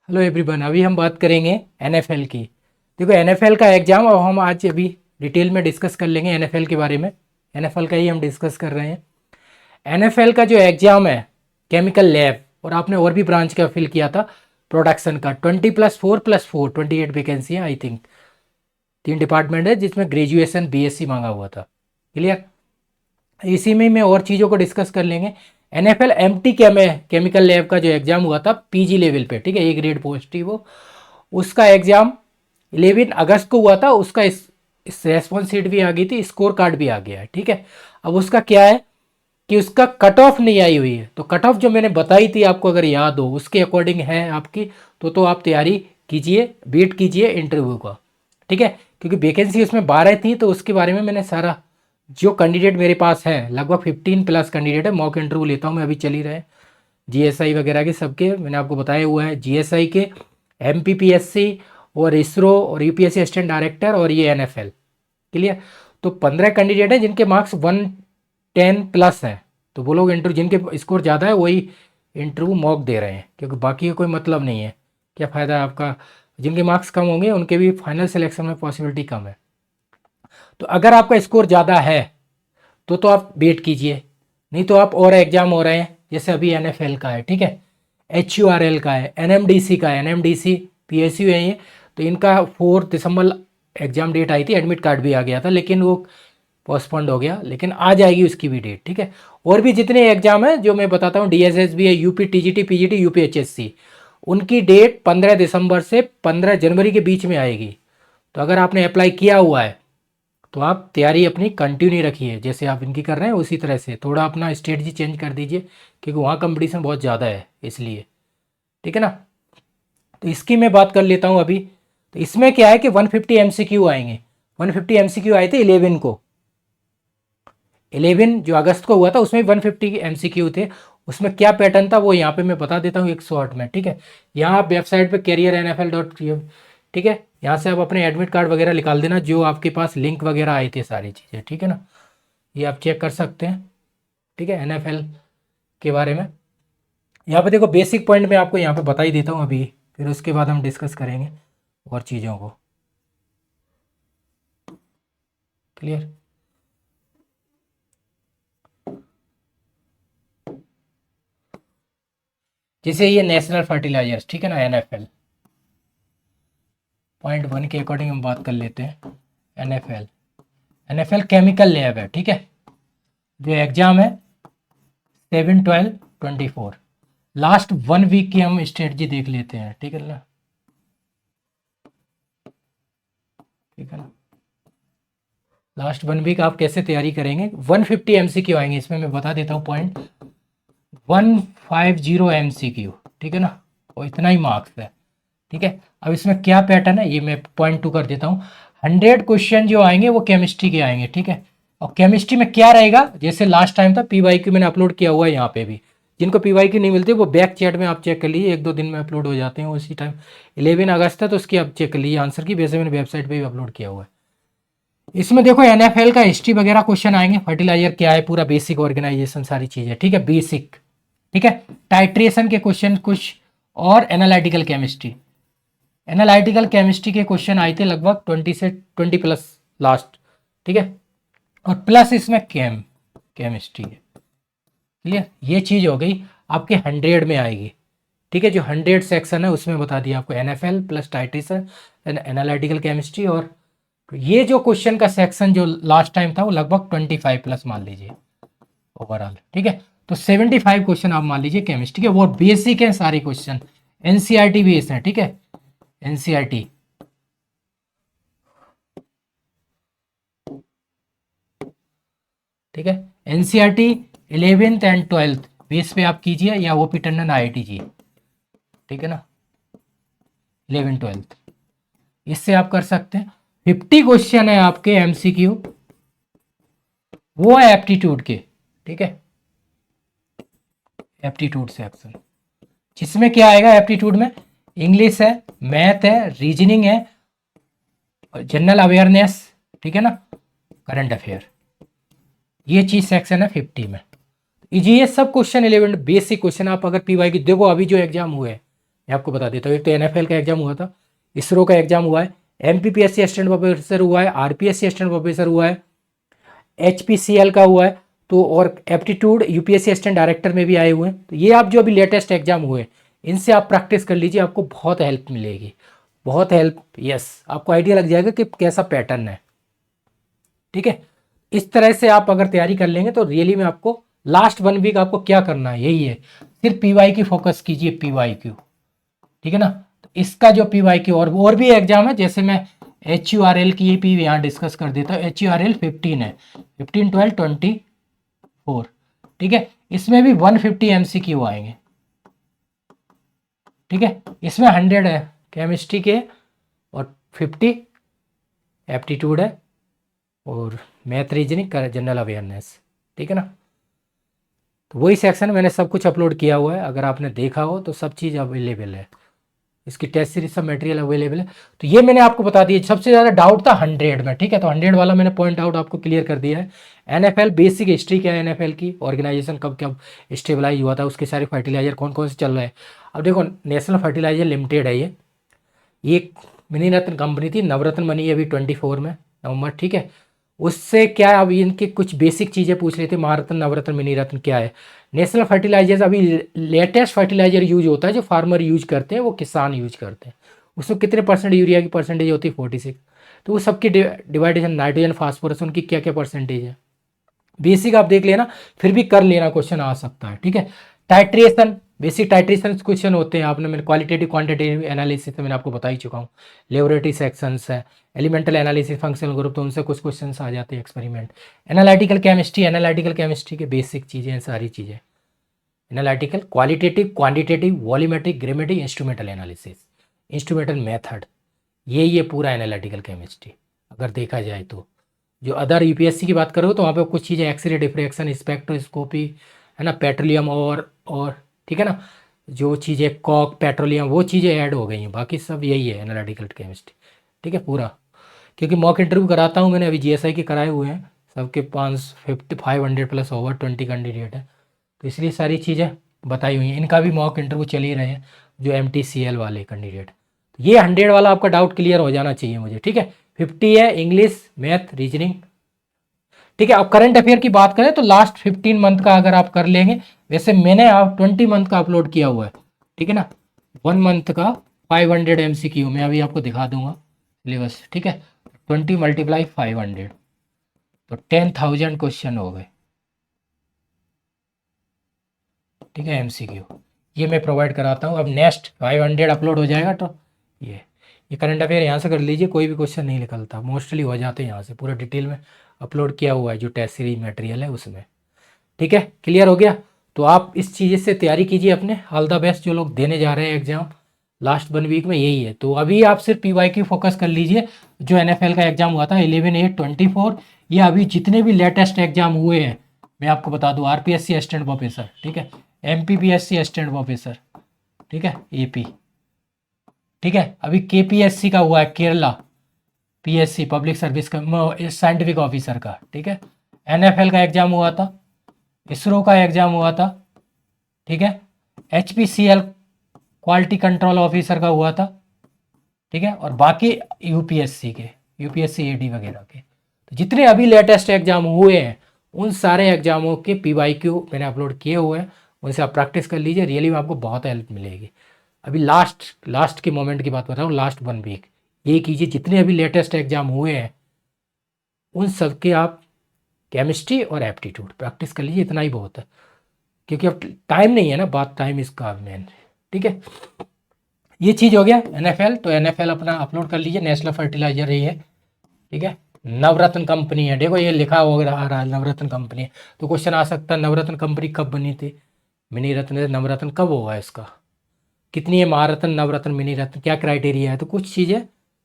Hello everyone, अभी हम बात करेंगे एनएफएल की। देखो, एनएफएल का एग्ज़ाम और हम आज अभी डिटेल में डिस्कस कर लेंगे एनएफएल के बारे में। एनएफएल का ही हम डिस्कस कर रहे हैं। एनएफएल का जो एग्ज़ाम है केमिकल लैब, और आपने और भी ब्रांच का फिल किया था प्रोडक्शन का, 20+4+4 28 वैकेंसी है आई थिंक। 3 डिपार्टमेंट है जिसमें ग्रेजुएशन बीएससी मांगा हुआ था। क्लियर। इसी में और चीज़ों को डिस्कस कर लेंगे। एनएफएल एमटी केमिकल लैब का जो एग्ज़ाम हुआ था पीजी लेवल पे, ठीक है, ए ग्रेड पोस्ट थी वो। उसका एग्ज़ाम 11 अगस्त को हुआ था। उसका इस रेस्पॉन्स शीट भी आ गई थी, स्कोर कार्ड भी आ गया है, ठीक है। अब उसका क्या है कि उसका कट ऑफ नहीं आई हुई है, तो कट ऑफ जो मैंने बताई थी आपको, अगर याद हो, उसके अकॉर्डिंग है आपकी, तो आप तैयारी कीजिए, वेट कीजिए इंटरव्यू का, ठीक है। क्योंकि वैकेंसी उसमें 12 थी, तो उसके बारे में मैंने सारा जो कैंडिडेट मेरे पास है, लगभग 15+ कैंडिडेट है, मॉक इंटरव्यू लेता हूँ मैं, अभी चल ही रहे। जीएसआई वगैरह के सबके मैंने आपको बताया हुआ है, जीएसआई के, एमपीपीएससी और इसरो और यूपीएससी असिस्टेंट डायरेक्टर और ये एनएफएल। क्लियर। तो 15 कैंडिडेट हैं जिनके मार्क्स 110+ हैं। तो वो लोग इंटरव्यू, जिनके स्कोर ज़्यादा है वही इंटरव्यू मॉक दे रहे हैं, क्योंकि बाकी का कोई मतलब नहीं है। क्या फ़ायदा है आपका, जिनके मार्क्स कम होंगे उनके भी फाइनल सिलेक्शन में पॉसिबिलिटी कम है। तो अगर आपका स्कोर ज़्यादा है तो आप वेट कीजिए, नहीं तो आप और एग्ज़ाम हो रहे हैं, जैसे अभी एनएफएल का है, ठीक है, एचयूआरएल का है, एनएमडीसी का है, एनएमडीसी पीएसयू है ये। तो इनका 4 दिसंबर एग्ज़ाम डेट आई थी, एडमिट कार्ड भी आ गया था, लेकिन वो पोस्टपोन्ड हो गया, लेकिन आ जाएगी उसकी भी डेट, ठीक है। और भी जितने एग्जाम हैं जो मैं बताता हूँ, डीएसएस भी है, यूपी टीजीटी पीजीटी यूपीएचएससी, उनकी डेट 15 दिसंबर से 15 जनवरी के बीच में आएगी। तो अगर आपने अप्लाई किया हुआ है तो आप तैयारी अपनी कंटिन्यू रखिए, जैसे आप इनकी कर रहे हैं उसी तरह से, थोड़ा अपना स्ट्रेटजी चेंज कर दीजिए, क्योंकि वहाँ कंपटीशन बहुत ज़्यादा है इसलिए, ठीक है ना। तो इसकी मैं बात कर लेता हूँ अभी। तो इसमें क्या है कि 150 एमसीक्यू आएंगे। 150 एमसीक्यू आए थे 11 को, 11 जो अगस्त को हुआ था उसमें 150 एमसीक्यू थे। उसमें क्या पैटर्न था वो यहाँ पे मैं बता देता हूँ एक शॉर्ट में, ठीक है। यहाँ आप वेबसाइट पे career.nfl.com, ठीक है, यहाँ से आप अपने एडमिट कार्ड वगैरह निकाल देना, जो आपके पास लिंक वगैरह आए थे सारी चीज़ें, ठीक है ना। ये आप चेक कर सकते हैं, ठीक है, एनएफएल के बारे में। यहाँ पे देखो, बेसिक पॉइंट मैं आपको यहाँ पे बता ही देता हूँ अभी, फिर उसके बाद हम डिस्कस करेंगे और चीज़ों को। क्लियर। जैसे ये नेशनल फर्टिलाइजर्स, ठीक है ना, एनएफएल, पॉइंट 1 के अकॉर्डिंग हम बात कर लेते हैं। एनएफएल, एनएफएल केमिकल लैब है, ठीक है। जो एग्जाम है 7/12/24, लास्ट 1 वीक की हम स्ट्रेटजी देख लेते हैं, ठीक है ना, ठीक है ना। लास्ट 1 वीक आप कैसे तैयारी करेंगे। 150 एमसीक्यू आएंगे, इसमें मैं बता देता हूँ पॉइंट, 150 एमसीक्यू, ठीक है ना, और इतना ही मार्क्स है, ठीक है। अब इसमें क्या पैटर्न है ये मैं पॉइंट 2 कर देता हूँ। 100 क्वेश्चन जो आएंगे वो केमिस्ट्री के आएंगे, ठीक है। और केमिस्ट्री में क्या रहेगा, जैसे लास्ट टाइम था, पीवाईक्यू मैंने अपलोड किया हुआ है यहाँ पे भी। जिनको पीवाईक्यू नहीं मिलते वो बैक चैट में आप चेक कर लीजिए, 1-2 दिन में अपलोड हो जाते हैं उसी टाइम। 11 अगस्त है तो उसकी आप चेक कर लीजिए आंसर की, वैसे मैंने वेबसाइट पर भी अपलोड किया हुआ है। इसमें देखो एनएफएल का हिस्ट्री वगैरह क्वेश्चन आएंगे, फर्टिलाइजर क्या है, पूरा बेसिक ऑर्गेनाइजेशन सारी चीज़ें, ठीक है, बेसिक, ठीक है। टाइट्रेशन के क्वेश्चन कुछ, और एनालिटिकल केमिस्ट्री। एनालिटिकल केमिस्ट्री के क्वेश्चन आए थे लगभग 20 से 20+ लास्ट, ठीक है। और प्लस इसमें केमिस्ट्री है। क्लियर, ये चीज़ हो गई आपके 100 में आएगी, ठीक है। जो 100 सेक्शन है उसमें बता दिया आपको, NFL plus titration, analytical chemistry. और ये जो क्वेश्चन का सेक्शन जो लास्ट टाइम था वो लगभग 25+ मान लीजिए ओवरऑल, ठीक है। तो 75 क्वेश्चन आप मान लीजिए केमिस्ट्री के, वो बेसिक है सारे क्वेश्चन, एनसीईआरटी बेस है, ठीक है, एनसीईआरटी, ठीक है। NCERT 11th and 12th base पे आप कीजिए, या ओपी टंडन आईआईटी जी, ठीक है ना, 11th 12th, इससे आप कर सकते हैं। 50 क्वेश्चन है आपके एमसीक्यू, वो है एप्टीट्यूड के, ठीक है, एप्टीट्यूड सेक्शन, जिसमें क्या आएगा एप्टीट्यूड में, इंग्लिश है, मैथ है, रीजनिंग है, जनरल अवेयरनेस, ठीक है ना, करंट अफेयर, ये चीज सेक्शन है 50 में। ये सब क्वेश्चन 11 बेसिक क्वेश्चन, आप अगर पीवाई की देखो, अभी जो एग्जाम हुए मैं आपको बता देता हूँ। एक तो NFL का एग्जाम हुआ था, इसरो का एग्जाम हुआ है, MPPSC असिस्टेंट प्रोफेसर हुआ है, RPSC असिस्टेंट प्रोफेसर हुआ है, HPCL का हुआ है, तो और एप्टीट्यूड UPSC असिस्टेंट डायरेक्टर में भी आए हुए हैं। तो ये आप जो अभी लेटेस्ट एग्जाम हुए इनसे आप प्रैक्टिस कर लीजिए, आपको बहुत हेल्प मिलेगी, बहुत हेल्प। यस, आपको आइडिया लग जाएगा कि कैसा पैटर्न है। ठीक है, इस तरह से आप अगर तैयारी कर लेंगे तो रियली में आपको लास्ट 1 वीक आपको क्या करना है यही है, सिर्फ PY की फोकस कीजिए, PYQ। ठीक है ना, तो इसका जो PYQ और भी एग्जाम है, जैसे मैं HURL की भी यहाँ डिस्कस कर देता हूँ। HURL 15 है, 15, 12, 24। ठीक है, इसमें भी 150 MCQ आएंगे। ठीक है, इसमें 100 है केमिस्ट्री के और 50 एप्टीट्यूड है और मैथ रीजनिंग का जनरल अवेयरनेस। ठीक है ना, तो वही सेक्शन मैंने सब कुछ अपलोड किया हुआ है, अगर आपने देखा हो तो सब चीज़ अवेलेबल है, इसकी टेस्ट सीरीज सब मटेरियल अवेलेबल है। तो ये मैंने आपको बता दिया, सबसे ज़्यादा डाउट था 100 में। ठीक है, तो 100 वाला मैंने पॉइंट आउट आपको क्लियर कर दिया है। NFL बेसिक हिस्ट्री क्या है, NFL की ऑर्गेनाइजेशन कब कब स्टेबलाइज हुआ था, उसके सारे फर्टिलाइजर कौन कौन से चल रहे हैं। अब देखो, नेशनल फर्टिलाइजर लिमिटेड है ये एक मिनी रत्न कंपनी थी, नवरत्न बनी है अभी 24 में नवंबर। ठीक है, उससे क्या है, अभी इनके कुछ बेसिक चीज़ें पूछ रहे थे, महारत्न, नवरत्न, मिनी रत्न क्या है। नेशनल फर्टिलाइजर्स अभी लेटेस्ट फर्टिलाइजर यूज होता है, जो फार्मर यूज करते हैं, वो किसान यूज करते हैं। उसमें कितने परसेंट यूरिया की परसेंटेज होती है, 46। तो वो सबकी डिवाइडेशन, नाइट्रोजन, फास्फोरस, उनकी क्या क्या परसेंटेज है, बेसिक आप देख लेना, फिर भी कर लेना, क्वेश्चन आ सकता है। ठीक है, टाइट्रेशन, बेसिक टाइट्रेशन क्वेश्चन होते हैं, आपने मैंने क्वालिटेटिव क्वांटिटेटिव एनालिसिस तो मैंने आपको बता ही चुका हूँ। लेबोरेटरी सेक्शंस है, एलिमेंटल एनालिसिस, फंक्शनल ग्रुप, तो उनसे कुछ क्वेश्चंस आ जाते हैं, एक्सपेरिमेंट। एनालिटिकल केमिस्ट्री के बेसिक चीज़ें हैं, सारी चीज़ें। Analytical, qualitative, quantitative, volumetric, grammatic, instrumental analysis, instrumental method, ये पूरा एनालिटिकल केमिस्ट्री अगर देखा जाए तो। जो अदर UPSC की बात करो तो वहाँ पे कुछ चीज़ें एक्सरे डिफ्रैक्शन, स्पेक्ट्रोस्कोपी, है ना, पेट्रोलियम और ठीक है ना, जो चीज़ें कॉक, पेट्रोलियम, वो चीज़ें ऐड हो गई हैं, बाकी सब यही है एनालिटिकल केमिस्ट्री। ठीक है पूरा, क्योंकि मॉक इंटरव्यू कराता हूँ मैंने, अभी GSI के कराए हुए हैं सबके 500 प्लस ओवर 20 कैंडिडेट है, तो इसलिए सारी चीज़ें बताई हुई हैं। इनका भी मॉक इंटरव्यू चल ही रहे हैं, जो MTCL वाले कैंडिडेट। तो ये 100 वाला आपका डाउट क्लियर हो जाना चाहिए मुझे। ठीक है, 50 है इंग्लिश, मैथ, रीजनिंग। ठीक है, अब करंट अफेयर की बात करें तो लास्ट 15 मंथ का अगर आप कर लेंगे, वैसे मैंने आप 20 मंथ का अपलोड किया हुआ है। ठीक है ना, 1 मंथ का 500 MCQ मैं अभी आपको दिखा दूंगा सिलेबस। ठीक है, 20 × 500 तो 10,000 क्वेश्चन हो गए। ठीक है, MCQ ये मैं प्रोवाइड कराता हूँ। अब नेक्स्ट 500 अपलोड हो जाएगा तो ये करंट अफेयर यहाँ से कर लीजिए, कोई भी क्वेश्चन नहीं निकलता, मोस्टली हो जाते हैं यहाँ से, पूरा डिटेल में अपलोड किया हुआ है जो टेस्ट सीरीज मटेरियल है उसमें। ठीक है, क्लियर हो गया। तो आप इस चीज़ से तैयारी कीजिए अपने, ऑल द बेस्ट जो लोग देने जा रहे हैं एग्जाम लास्ट 1 वीक में, यही है। तो अभी आप सिर्फ PYQ फोकस कर लीजिए, जो NFL का एग्जाम हुआ था 11/8/24, ये अभी जितने भी लेटेस्ट एग्जाम हुए हैं मैं आपको बता दूँ, RPSC असिस्टेंट प्रोफेसर, ठीक है, MPPSC असिस्टेंट प्रोफेसर, ठीक है, AP, ठीक है, अभी KPSC का हुआ है, केरला PSC पब्लिक सर्विस का साइंटिफिक ऑफिसर का। ठीक है, NFL का एग्जाम हुआ था, इसरो का एग्जाम हुआ था। ठीक है, HPCL क्वालिटी कंट्रोल ऑफिसर का हुआ था। ठीक है, और बाकी UPSC के, UPSC AD वगैरह के, तो जितने अभी लेटेस्ट एग्जाम हुए हैं उन सारे एग्जामों के PYQ मैंने अपलोड किए हुए हैं, उनसे आप प्रैक्टिस कर लीजिए, रियली में आपको बहुत हेल्प मिलेगी। अभी लास्ट के मोमेंट की बात कर रहा हूँ, लास्ट 1 वीक ये कीजिए, जितने अभी लेटेस्ट एग्जाम हुए हैं उन सब के आप केमिस्ट्री और एप्टीट्यूड प्रैक्टिस कर लीजिए, इतना ही बहुत है, क्योंकि अब टाइम नहीं है ना, बात टाइम इसका मेन। ठीक है, ये चीज़ हो गया NFL, तो NFL अपना अपलोड कर लीजिए, नेशनल फर्टिलाइजर ही है। ठीक है, नवरत्न कंपनी है, देखो ये लिखा हो रहा है नवरत्न कंपनी है, तो क्वेश्चन आ सकता है नवरत्न कंपनी कब बनी थी, मिनी रत्न से नवरत्न कब होगा इसका, कितनी है महारत्न, नवरत्न, मिनी रत्न, क्या क्राइटेरिया है, तो कुछ चीज़ें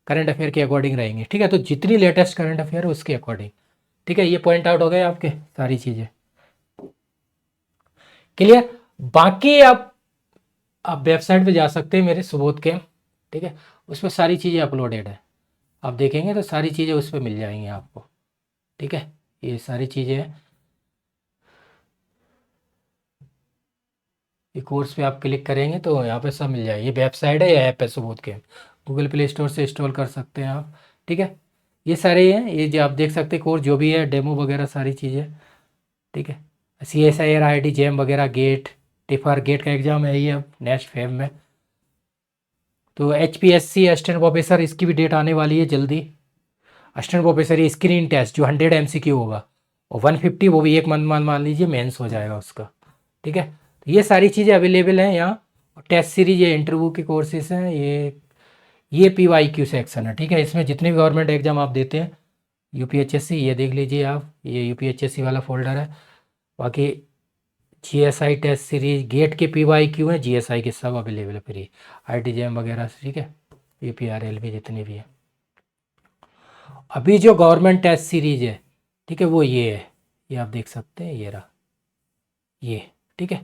करंट अफेयर के अकॉर्डिंग रहेंगी। ठीक है, तो जितनी लेटेस्ट करंट अफेयर है उसके अकॉर्डिंग। ठीक है, ये पॉइंट आउट हो गए आपके सारी चीज़ें क्लियर। बाकी आप वेबसाइट पे जा सकते हैं मेरे सुबोध के, ठीक है, उस पर सारी चीज़ें अपलोडेड है, आप देखेंगे तो सारी चीज़ें उस पर मिल जाएंगी आपको। ठीक है, ये सारी चीज़ें हैं, ये कोर्स पे आप क्लिक करेंगे तो यहाँ पे सब मिल जाएगा। ये वेबसाइट है या ऐप है Subodh game, Google play store से इंस्टॉल कर सकते हैं आप। ठीक है, ये सारे हैं, ये जो आप देख सकते हैं कोर्स जो भी है, डेमो वगैरह सारी चीज़ें। ठीक है, CSIR IIT JAM वगैरह, गेट टिफार, गेट का एग्ज़ाम है ये अब नेक्स्ट फेब में। तो HPSC असिस्टेंट प्रोफेसर, इसकी भी डेट आने वाली है जल्दी। असिस्टेंट प्रोफेसर ये स्क्रीन टेस्ट जो 100 MCQ होगा, और 150 वो भी एक मंथ मान लीजिए मेंस हो जाएगा उसका। ठीक है, तो ये सारी चीज़ें अवेलेबल हैं यहाँ। टेस्ट सीरीज, ये इंटरव्यू के कोर्सेज हैं, ये PYQ सेक्शन है। ठीक है, इसमें जितने भी गवर्नमेंट एग्जाम आप देते हैं, UPHSC ये देख लीजिए आप, ये UPHSC वाला फोल्डर है। बाकी GSI टेस्ट सीरीज, गेट के PYQ हैं, GSI के सब अवेलेबल है फ्री, IIT JAM वगैरह। ठीक है, UPRL भी जितने भी हैं। अभी जो गवर्नमेंट टेस्ट सीरीज है, ठीक है, वो ये है, ये आप देख सकते हैं, ये रहा ये। ठीक है,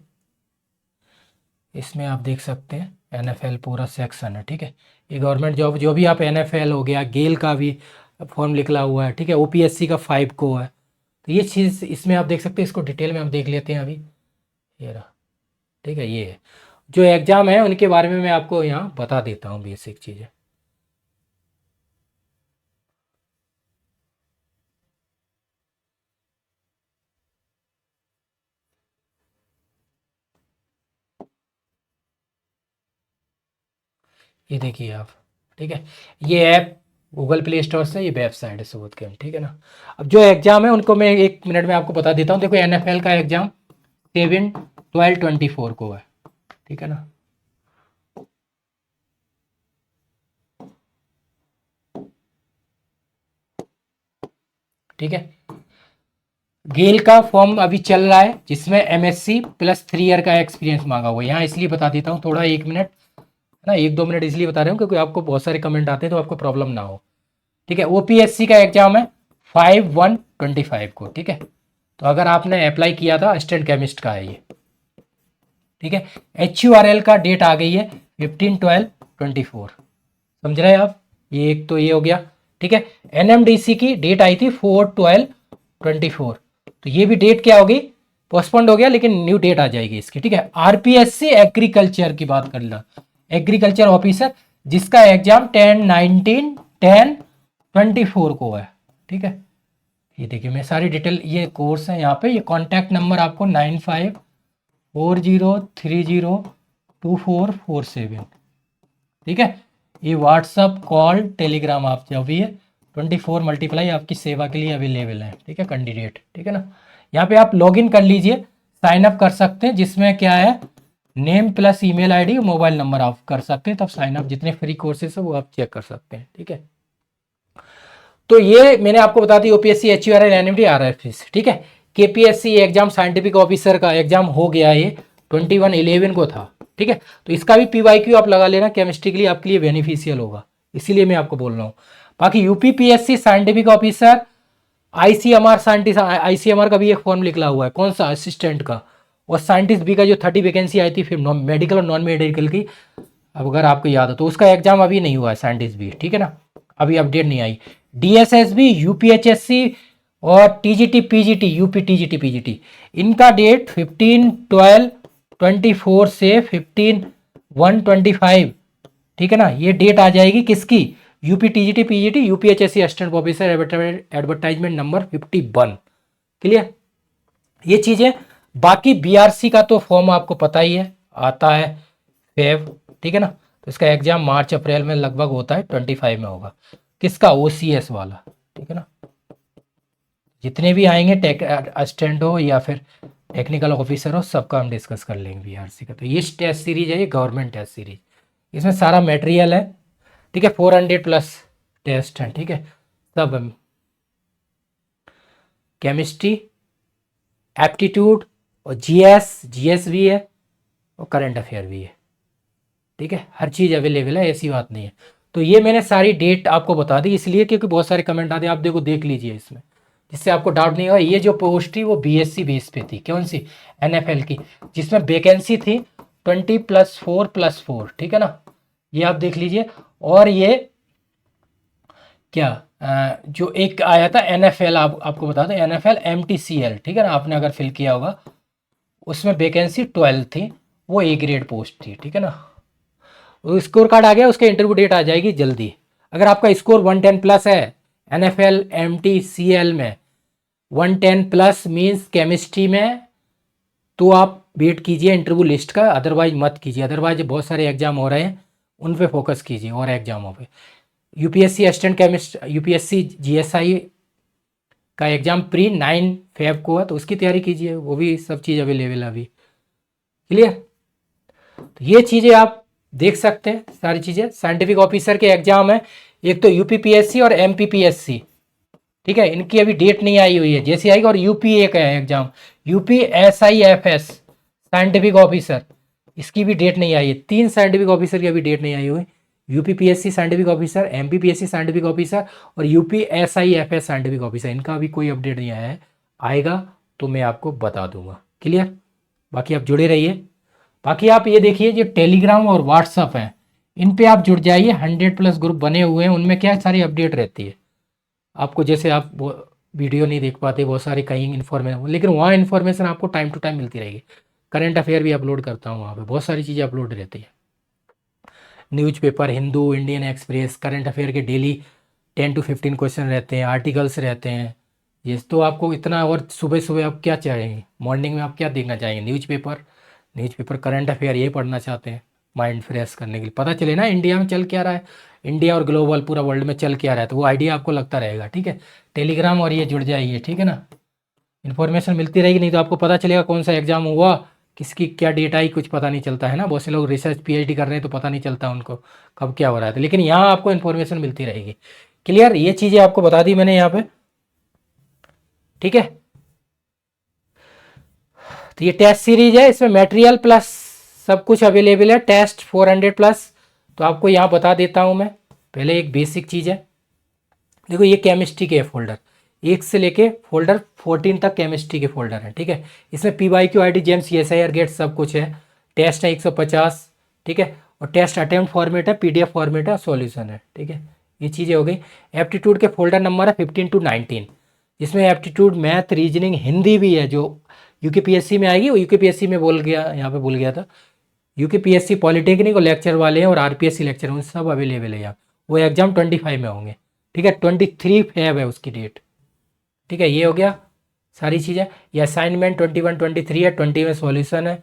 इसमें आप देख सकते हैं NFL पूरा सेक्शन है। ठीक है, ये गवर्नमेंट जॉब जो भी आप NFL हो गया, गेल का भी फॉर्म निकला हुआ है। ठीक है, OPSC का 5 को है। तो ये चीज़ इसमें आप देख सकते हैं, इसको डिटेल में हम देख लेते हैं अभी। ये रहा। ठीक है, ये है जो एग्ज़ाम है उनके बारे में मैं आपको यहाँ बता देता हूँ बेसिक चीज़ें। ये देखिए आप। ठीक है, ये ऐप गूगल प्ले स्टोर से, ये वेबसाइट है सुबोध गेम। ठीक है ना, अब जो एग्ज़ाम है उनको मैं 1 मिनट में आपको बता देता हूँ। देखो, NFL का एग्ज़ाम 7/12/24 को है। ठीक है ना, ठीक है, गेल का फॉर्म अभी चल रहा है जिसमें MSc + 3 ईयर का एक्सपीरियंस मांगा हुआ है। यहाँ इसलिए बता देता हूँ थोड़ा, 1 मिनट है ना, 1-2 मिनट इसलिए बता रहा हूँ क्योंकि आपको बहुत सारे कमेंट आते हैं तो आपको प्रॉब्लम ना हो। ठीक है, OPSC का एग्जाम है 5/1/25 को। ठीक है, तो अगर आपने अप्लाई किया था, असिस्टेंट केमिस्ट का है ये। ठीक है, HURL का डेट आ गई है 15/12/24। समझ रहे हैं आप, ये एक तो ये हो गया। ठीक है, NMDC की डेट आई थी 4/12/24, तो ये भी डेट क्या होगी, पोस्टपोन्ड हो गया, लेकिन न्यू डेट आ जाएगी इसकी। ठीक है, RPSC एग्रीकल्चर की बात कर ला, एग्रीकल्चर ऑफिसर, जिसका एग्जाम 10/19/10/24 को है। ठीक है, ये देखिए मैं सारी डिटेल, ये कोर्स है यहाँ पे, ये कॉन्टैक्ट नंबर आपको 9540302447। ठीक है, ये व्हाट्सअप, कॉल, टेलीग्राम आप जो भी है 24 आपकी सेवा के लिए अवेलेबल है। ठीक है, कैंडिडेट। ठीक है ना, यहाँ पे आप लॉगिन कर लीजिए, साइन अप कर सकते हैं, जिसमें क्या है, name + email ID, mobile number आप कर सकते हैं, तब साइन अप, जितने फ्री कोर्सेज है वो आप चेक कर सकते हैं। ठीक है, तो ये मैंने आपको बता दी OPSC, HURL, NMD, RFS। ठीक है, KPSC एग्जाम साइंटिफिक ऑफिसर का एग्जाम हो गया, ये 21/11 को था। ठीक है, तो इसका भी PYQ आप लगा लेना, केमिस्ट्री के लिए आपके लिए बेनिफिशियल होगा, इसीलिए मैं आपको बोल रहा हूँ। बाकी UPPSC scientific officer, ICMR scientist, ICMR का भी एक फॉर्म निकला हुआ है, कौन सा, असिस्टेंट का, और साइंटिस्ट भी का जो 30 वैकेंसी आई थी फिर मेडिकल और नॉन मेडिकल की, अब अगर आपको याद हो तो उसका एग्जाम अभी नहीं हुआ है, साइंटिस्ट भी। ठीक है ना, अभी अपडेट नहीं आई। DSSB, UPHSC और TGT PGT, UP TGT PGT, इनका डेट 15/12/24 से 15/1/25। ठीक है ना, ये डेट आ जाएगी किसकी, UP TGT PGT UPHSC assistant officer, advertisement number 51। Clear, ये चीज़ें। बाकी BRC का तो फॉर्म आपको पता ही है, आता है फेब। ठीक है ना, तो इसका एग्जाम मार्च अप्रैल में लगभग होता है, 25 में होगा। किसका, OCS वाला। ठीक है ना, जितने भी आएंगे टेक असिस्टेंट हो या फिर टेक्निकल ऑफिसर हो, सबका हम डिस्कस कर लेंगे BRC का। तो ये टेस्ट सीरीज है, ये गवर्नमेंट टेस्ट सीरीज, इसमें सारा मटेरियल है। ठीक है, 400+ टेस्ट हैं। ठीक है, सब केमिस्ट्री, एप्टीट्यूड और GS भी है, और करंट अफेयर भी है। ठीक है, हर चीज़ अवेलेबल है, ऐसी बात नहीं है। तो ये मैंने सारी डेट आपको बता दी इसलिए क्योंकि बहुत सारे कमेंट आते हैं, आप देखो देख लीजिए इसमें, जिससे आपको डाउट नहीं होगा। ये जो पोस्ट थी वो BSc बेस पे थी, कौन सी, NFL की, जिसमें वैकेंसी थी 20+4+4। ठीक है ना, ये आप देख लीजिए। और ये क्या जो एक आया था NFL, आपको बता दें, NFL MTCL। ठीक है ना, आपने अगर फिल किया होगा, उसमें वैकेंसी 12 थी, वो ए ग्रेड पोस्ट थी, ठीक है ना। स्कोर कार्ड आ गया, उसके इंटरव्यू डेट आ जाएगी जल्दी। अगर आपका स्कोर 110 प्लस है NFL MT CL में, 110 प्लस मीन्स केमिस्ट्री में, तो आप वेट कीजिए इंटरव्यू लिस्ट का, अदरवाइज मत कीजिए। अदरवाइज बहुत सारे एग्जाम हो रहे हैं, उन पे फोकस कीजिए और एग्जामों पे। UPSC assistant chemist, UPSC GSI का एग्जाम प्री 9 फेब को है, तो उसकी तैयारी कीजिए, वो भी सब चीज़ अवेलेबल है अभी। क्लियर। तो ये चीज़ें आप देख सकते हैं, सारी चीज़ें। साइंटिफिक ऑफिसर के एग्जाम है, एक तो यूपीपीएससी और एमपीपीएससी, ठीक है। इनकी अभी डेट नहीं आई हुई है, जैसे आएगी। और यूपीए का है एग्जाम, यूपीएसआईएफएस साइंटिफिक ऑफिसर, इसकी भी डेट नहीं आई है। 3 साइंटिफिक ऑफिसर की अभी डेट नहीं आई हुई। UPPSC scientific officer, MPPSC scientific officer और यूपीएसआईएफएस साइंटिफिक ऑफिसर, इनका अभी कोई अपडेट नहीं आया है। आएगा तो मैं आपको बता दूंगा। क्लियर। बाकी आप जुड़े रहिए। बाकी आप ये देखिए, जो टेलीग्राम और व्हाट्सअप है, इन पे आप जुड़ जाइए। 100+ ग्रुप बने हुए हैं, उनमें क्या सारी अपडेट रहती है आपको। जैसे आप वो वीडियो नहीं देख पाते, बहुत सारी कहीं इन्फॉर्मेशन, लेकिन वहाँ इन्फॉर्मेशन आपको टाइम टू टाइम मिलती रहेगी। करंट अफेयर भी अपलोड करता हूँ वहाँ पे, बहुत सारी चीज़ें अपलोड रहती है। Newspaper, Hindu, Indian express, current affair के डेली 10 to 15 क्वेश्चन रहते हैं, आर्टिकल्स रहते हैं। ये तो आपको इतना, और सुबह सुबह आप क्या चाहेंगे, मॉर्निंग में आप क्या देखना चाहेंगे? न्यूज़पेपर करंट अफेयर ये पढ़ना चाहते हैं माइंड फ्रेश करने के लिए, पता चले ना इंडिया में चल क्या रहा है, इंडिया और ग्लोबल पूरा वर्ल्ड में चल क्या रहा है, तो वो आइडिया आपको लगता रहेगा। ठीक है, टेलीग्राम और ये जुड़ जाइए, ठीक है ना। इन्फॉर्मेशन मिलती रहेगी, नहीं तो आपको पता चलेगा कौन सा एग्जाम हुआ, किसकी क्या डेट आई, कुछ पता नहीं चलता है ना। बहुत से लोग रिसर्च पीएचडी कर रहे हैं तो पता नहीं चलता उनको कब क्या हो रहा है, लेकिन यहाँ आपको इन्फॉर्मेशन मिलती रहेगी। क्लियर। ये चीज़ें आपको बता दी मैंने यहाँ पे, ठीक है। तो ये टेस्ट सीरीज है, इसमें मटेरियल प्लस सब कुछ अवेलेबल है। टेस्ट 400+। तो आपको यहाँ बता देता हूँ मैं, पहले एक बेसिक चीज़ है। देखो ये केमिस्ट्री के फोल्डर, 1 से लेके फोल्डर 14 तक केमिस्ट्री के फोल्डर हैं, ठीक है। इसमें PYQ ID जेम्स CSIR गेट सब कुछ है। टेस्ट है 150, ठीक है। और टेस्ट अटेम्प्ट फॉर्मेट है, PDF फॉर्मेट है, सॉल्यूशन है, ठीक है। ये चीज़ें हो गई। एप्टीट्यूड के फोल्डर नंबर है 15 to 19, जिसमें एप्टीट्यूड, मैथ, रीजनिंग, हिंदी भी है, जो UKPSC में आएगी। वो UKPSC में बोल गया, यहाँ पे भूल गया था। UKPSC पॉलिटेक्निक और लेक्चर वाले हैं, और RPSC लेक्चर, उन सब अवेलेबल है यहाँ। वो एग्जाम 25 में होंगे, ठीक है। 23 फेब है उसकी डेट, ठीक है। ये हो गया सारी चीज़ें। ये असाइनमेंट 21 23 है, 20 में सॉल्यूशन है,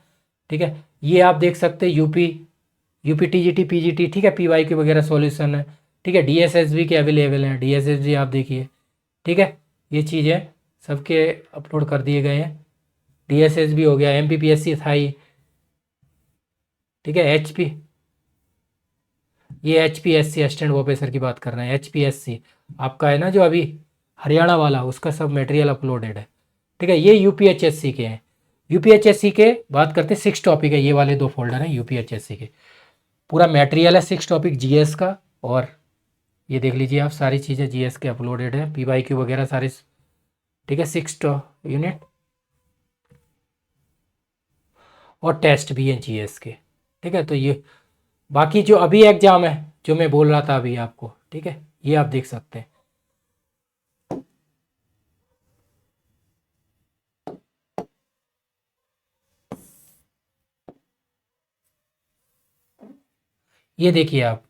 ठीक है। ये आप देख सकते हैं यूपी TGT PGT, ठीक है, PYQ वगैरह सॉल्यूशन है, ठीक है। DSSB के अवेलेबल हैं, DSSB आप देखिए, ठीक है। ये चीज़ें सबके अपलोड कर दिए गए हैं। DSSB हो गया, MPPSC था ही, ठीक है। ये HPSC असिस्टेंट प्रोफेसर की बात कर रहे हैं। HPSC आपका है ना जो अभी हरियाणा वाला, उसका सब मटेरियल अपलोडेड है, ठीक है। ये UPHSC के हैं। UPHSC के बात करते हैं, 6 टॉपिक है, ये वाले 2 फोल्डर हैं UPHSC के। पूरा मटेरियल है 6 टॉपिक GS का, और ये देख लीजिए आप, सारी चीज़ें GS के अपलोडेड है, PYQ वगैरह सारे, ठीक है। 6 यूनिट और टेस्ट भी हैं GS के, ठीक है। तो ये बाकी जो अभी एग्जाम है, जो मैं बोल रहा था अभी आपको, ठीक है, ये आप देख सकते हैं। ये देखिए आप,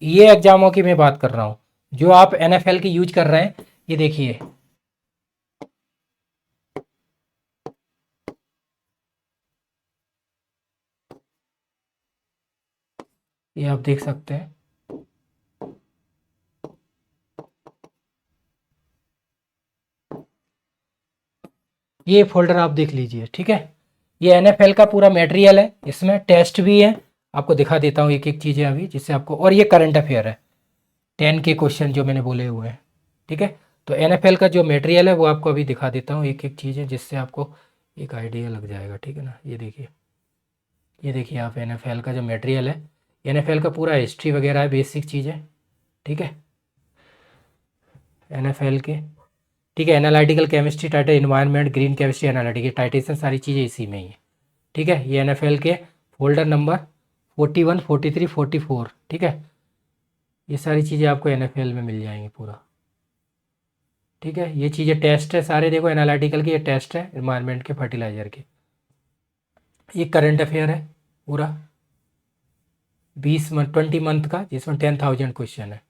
ये एग्जामों की मैं बात कर रहा हूँ, जो आप NFL की यूज कर रहे हैं। ये देखिए, ये आप देख सकते हैं, ये फोल्डर आप देख लीजिए, ठीक है। ये NFL का पूरा मटेरियल है, इसमें टेस्ट भी है। आपको दिखा देता हूँ एक एक चीज़ें अभी, जिससे आपको, और ये करंट अफेयर है, 10 के क्वेश्चन जो मैंने बोले हुए हैं, ठीक है। तो NFL का जो मटेरियल है वो आपको अभी दिखा देता हूँ एक एक चीज़ें, जिससे आपको एक आइडिया लग जाएगा, ठीक है ना। ये देखिए आप, NFL का जो मटेरियल है, NFL का पूरा हिस्ट्री वगैरह है, बेसिक चीज़ें, ठीक है। NFL के, ठीक है। Analytical chemistry title, environment, green chemistry, analytical titration, सारी चीज़ें इसी में ही है, ठीक है। ये NFL के फोल्डर नंबर 41 43 44, ठीक है। ये सारी चीज़ें आपको NFL में मिल जाएंगी पूरा, ठीक है। ये चीज़ें टेस्ट है सारे, देखो एनालिटिकल के ये टेस्ट है, इन्वायरमेंट के, फर्टिलाइजर के। ये करंट अफेयर है, पूरा 20 मंथ का, जिसमें 10,000 क्वेश्चन है।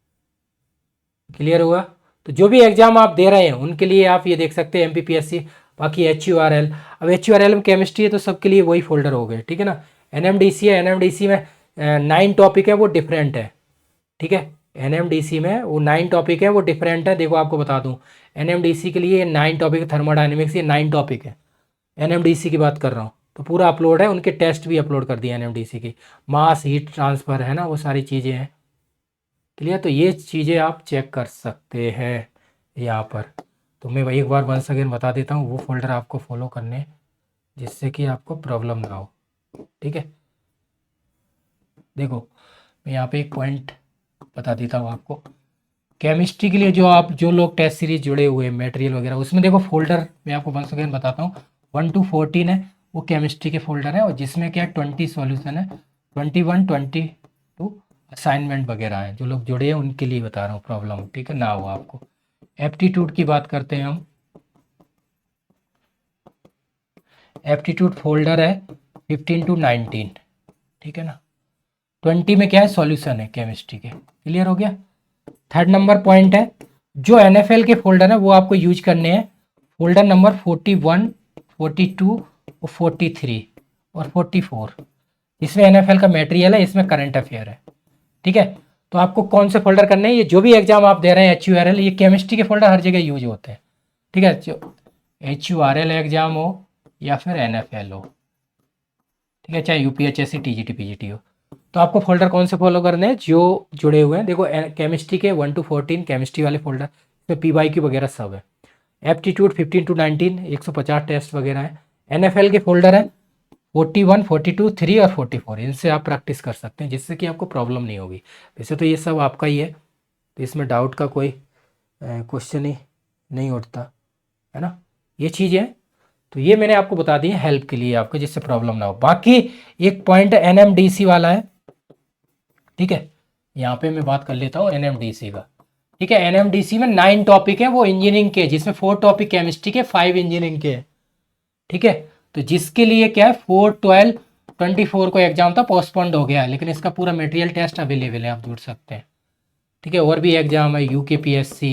क्लियर हुआ? तो जो भी एग्जाम आप दे रहे हैं उनके लिए आप ये देख सकते हैं MPPSC। बाकी HURL, अब HURL में केमिस्ट्री है तो सबके लिए वही फोल्डर हो गए, ठीक है ना। NMDC है, NMDC में 9 टॉपिक है, वो डिफरेंट है, ठीक है। NMDC में वो 9 टॉपिक है, वो डिफरेंट है। देखो आपको बता दूं, NMDC के लिए 9 टॉपिक, थर्मोडाइनमिक्स ये 9 टॉपिक है। NMDC की बात कर रहा हूँ, तो पूरा अपलोड है, उनके टेस्ट भी अपलोड कर दिए NMDC की। मास हीट ट्रांसफ़र है ना, वो सारी चीज़ें हैं। क्लियर? तो ये चीज़ें आप चेक कर सकते हैं यहाँ पर। तो मैं वही एक बार वंस अगेन बता देता हूँ, वो फोल्डर आपको फॉलो करने, जिससे कि आपको प्रॉब्लम ना हो, ठीक है। देखो मैं यहाँ पे एक पॉइंट बता देता हूँ आपको। केमिस्ट्री के लिए जो लोग टेस्ट सीरीज जुड़े हुए हैं, मटेरियल वगैरह, उसमें देखो फोल्डर मैं आपको वंस अगेन बताता हूँ। 1 to 14 है, वो केमिस्ट्री के फोल्डर है, और जिसमें क्या 20 सॉल्यूशन है, 21, 22 असाइनमेंट वगैरह है। जो लोग जुड़े हैं उनके लिए बता रहा हूँ, प्रॉब्लम ठीक है ना हो आपको। एप्टीट्यूड की बात करते हैं हम। एप्टीट्यूड फोल्डर है 15 to 19, ठीक है ना। 20 में क्या है, सॉल्यूशन है केमिस्ट्री के। क्लियर हो गया? थर्ड नंबर पॉइंट है, जो NFL के फोल्डर है वो आपको यूज करने हैं। फोल्डर नंबर 41, 42 और 43 और 44, इसमें NFL का मटेरियल है, इसमें करंट अफेयर है, ठीक है। तो आपको कौन से फोल्डर करने हैं, ये जो भी एग्जाम आप दे रहे हैं HURL, ये केमिस्ट्री के फोल्डर हर जगह यूज होते हैं, ठीक है। जो HURL एग्जाम हो या फिर NFL हो, ठीक है, चाहे UPHSC TGT PGT हो, तो आपको फोल्डर कौन से फॉलो करने हैं, जो जुड़े हुए हैं। देखो केमिस्ट्री के 1 to 14 केमिस्ट्री वाले फोल्डर, इसमें PYQ वगैरह सब है। एप्टीट्यूड 15 to 19 150 टेस्ट वगैरह है। NFL के फोल्डर है 41, 42, 3 और 44, इनसे आप प्रैक्टिस कर सकते हैं, जिससे कि आपको प्रॉब्लम नहीं होगी। वैसे तो ये सब आपका ही है, तो इसमें डाउट का कोई क्वेश्चन ही नहीं उठता, है ना। ये चीज़ें, तो ये मैंने आपको बता दी है हेल्प के लिए आपको, जिससे प्रॉब्लम ना हो। बाकी एक पॉइंट NMDC वाला है, ठीक है। यहाँ पे मैं बात कर लेता हूँ NMDC का, ठीक है। NMDC में 9 टॉपिक है, वो इंजीनियरिंग के, जिसमें 4 टॉपिक केमिस्ट्री के, 5 इंजीनियरिंग के, ठीक है। तो जिसके लिए क्या है 4, 12, 24 को एग्जाम था, पोस्टपोन्ड हो गया है, लेकिन इसका पूरा मटेरियल टेस्ट अवेलेबल है, आप जुड़ सकते हैं, ठीक है। और भी एग्जाम है UKPSC,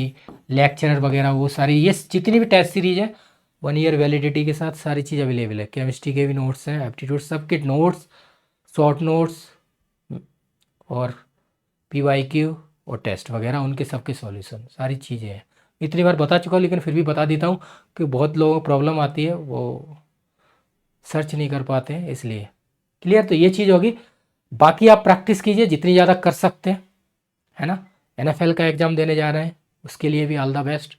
लेक्चरर वगैरह, वो सारी ये जितनी भी टेस्ट सीरीज है 1 ईयर वैलिडिटी के साथ सारी चीज़ अवेलेबल है। केमिस्ट्री के भी नोट्स हैं, एप्टीट्यूड सबके नोट्स, शॉर्ट नोट्स और PYQ और टेस्ट वगैरह, उनके सबके सॉल्यूशन, सारी चीज़ें हैं। इतनी बार बता चुका हूँ, लेकिन फिर भी बता देता हूँ कि बहुत लोगों को प्रॉब्लम आती है, वो सर्च नहीं कर पाते हैं, इसलिए। क्लियर? तो ये चीज़ होगी। बाकी आप प्रैक्टिस कीजिए जितनी ज़्यादा कर सकते हैं, है ना। NFL का एग्ज़ाम देने जा रहे हैं, उसके लिए भी ऑल द बेस्ट।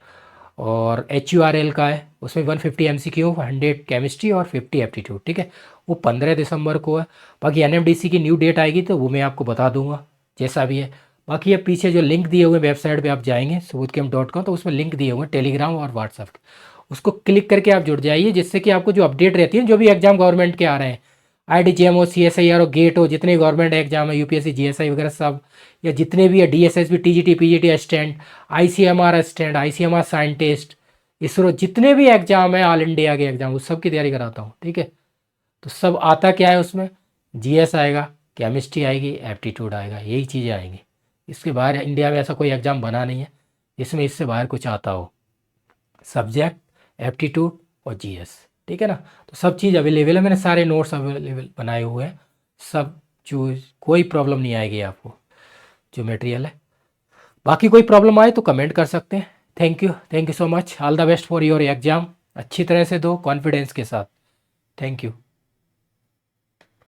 और HURL का है, उसमें 150 MCQ, 100 केमिस्ट्री और 50 एप्टीट्यूड, ठीक है। वो 15 दिसंबर को है। बाकी NMDC की न्यू डेट आएगी तो वो मैं आपको बता दूंगा, जैसा भी है। बाकी ये पीछे जो लिंक दिए हुए वेबसाइट पे आप जाएंगे subodhcamp.com, तो उसमें लिंक दिए हुए टेलीग्राम और व्हाट्सअप, उसको क्लिक करके आप जुड़ जाइए, जिससे कि आपको जो अपडेट रहती है, जो भी एग्जाम गवर्नमेंट के आ रहे हैं, IDGM हो, CSIR हो, गेट हो, जितने गवर्नमेंट एग्जाम है, UPSC GSI वगैरह सब, या जितने भी है DSSB TGT PGT assistant, ICMR assistant, ICMR scientist, ISRO, जितने भी एग्जाम है ऑल इंडिया के एग्जाम, उस सब की तैयारी कराता हूँ, ठीक है। तो सब आता क्या है उसमें, GS आएगा, केमिस्ट्री आएगी, एप्टीट्यूड आएगा, यही चीज़ें आएंगी। इसके बाहर इंडिया में ऐसा कोई एग्ज़ाम बना नहीं है जिसमें इससे बाहर कुछ आता हो। सब्जेक्ट, एप्टीट्यूड और GS, ठीक है ना। तो सब चीज़ अवेलेबल है, मैंने सारे नोट्स अवेलेबल बनाए हुए हैं, सब चूज, कोई प्रॉब्लम नहीं आएगी आपको, जो मटेरियल है। बाकी कोई प्रॉब्लम आए तो कमेंट कर सकते हैं। Thank you so much, all the best for your exam. अच्छी तरह से दो, कॉन्फिडेंस के साथ। Thank you.